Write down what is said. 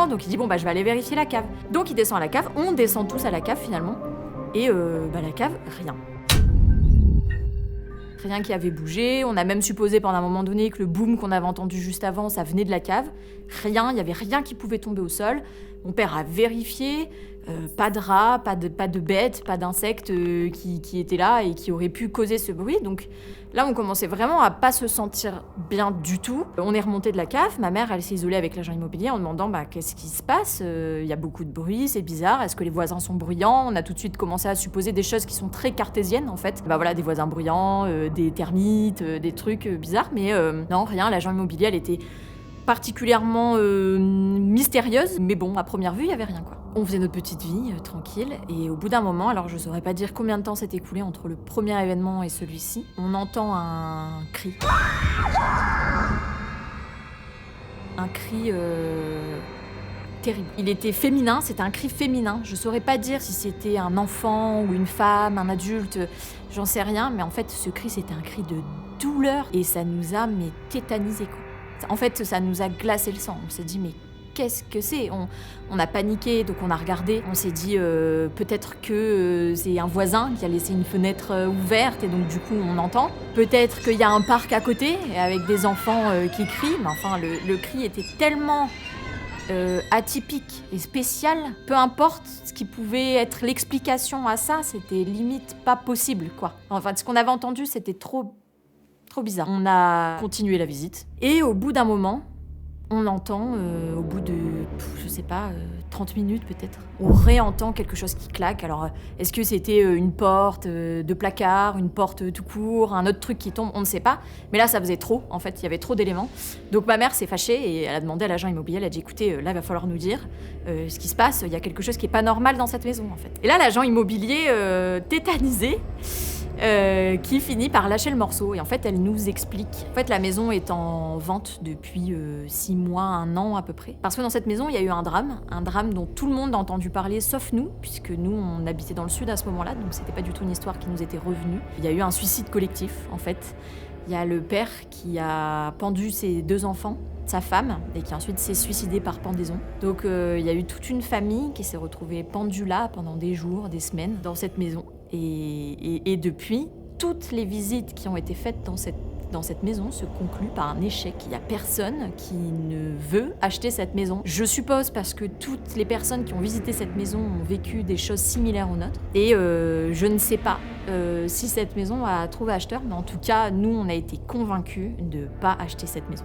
dedans, donc il dit bon bah je vais aller vérifier la cave. Donc il descend à la cave, on descend tous à la cave finalement, et la cave, rien. Rien qui avait bougé, on a même supposé pendant un moment donné que le boom qu'on avait entendu juste avant, ça venait de la cave. Rien, il n'y avait rien qui pouvait tomber au sol. Mon père a vérifié, pas de rats, pas de bêtes, pas d'insectes qui étaient là et qui auraient pu causer ce bruit. Donc là, on commençait vraiment à pas se sentir bien du tout. On est remonté de la cave, ma mère, elle s'est isolée avec l'agent immobilier en demandant qu'est-ce qui se passe, il y a beaucoup de bruit, c'est bizarre, est-ce que les voisins sont bruyants? On a tout de suite commencé à supposer des choses qui sont très cartésiennes en fait. Voilà, des voisins bruyants, des termites, des trucs bizarres, mais non, rien, l'agent immobilier, elle était particulièrement mystérieuse, mais bon, à première vue, il y avait rien quoi. On faisait notre petite vie, tranquille, et au bout d'un moment, alors je saurais pas dire combien de temps s'est écoulé entre le premier événement et celui-ci, on entend un cri. Un cri terrible. Il était féminin, c'était un cri féminin. Je saurais pas dire si c'était un enfant ou une femme, un adulte, j'en sais rien, mais en fait, ce cri, c'était un cri de douleur, et ça nous a tétanisés quoi. En fait, ça nous a glacé le sang. On s'est dit, mais qu'est-ce que c'est? On a paniqué, donc on a regardé. On s'est dit, peut-être que c'est un voisin qui a laissé une fenêtre ouverte et donc du coup on entend. Peut-être qu'il y a un parc à côté avec des enfants qui crient. Mais enfin, le cri était tellement atypique et spécial. Peu importe ce qui pouvait être l'explication à ça, c'était limite pas possible, quoi. Enfin, ce qu'on avait entendu, c'était trop bizarre. On a continué la visite. Et au bout d'un moment, on entend, au bout de, je sais pas, 30 minutes peut-être, on réentend quelque chose qui claque. Alors, est-ce que c'était une porte de placard, une porte tout court, un autre truc qui tombe? On ne sait pas. Mais là, ça faisait trop, en fait, il y avait trop d'éléments. Donc ma mère s'est fâchée et elle a demandé à l'agent immobilier, elle a dit, écoutez, là, il va falloir nous dire ce qui se passe. Il y a quelque chose qui est pas normal dans cette maison, en fait. Et là, l'agent immobilier, tétanisé, qui finit par lâcher le morceau. Et en fait, elle nous explique. En fait, la maison est en vente depuis 6 mois, 1 an à peu près. Parce que dans cette maison, il y a eu un drame dont tout le monde a entendu parler, sauf nous, puisque nous, on habitait dans le sud à ce moment-là, donc c'était pas du tout une histoire qui nous était revenue. Il y a eu un suicide collectif, en fait. Il y a le père qui a pendu ses 2 enfants, sa femme, et qui ensuite s'est suicidé par pendaison. Donc il y a eu toute une famille qui s'est retrouvée pendue là pendant des jours, des semaines, dans cette maison. Et depuis, toutes les visites qui ont été faites dans cette maison se concluent par un échec. Il n'y a personne qui ne veut acheter cette maison. Je suppose parce que toutes les personnes qui ont visité cette maison ont vécu des choses similaires aux nôtres. Et je ne sais pas si cette maison a trouvé acheteur, mais en tout cas, nous, on a été convaincus de ne pas acheter cette maison.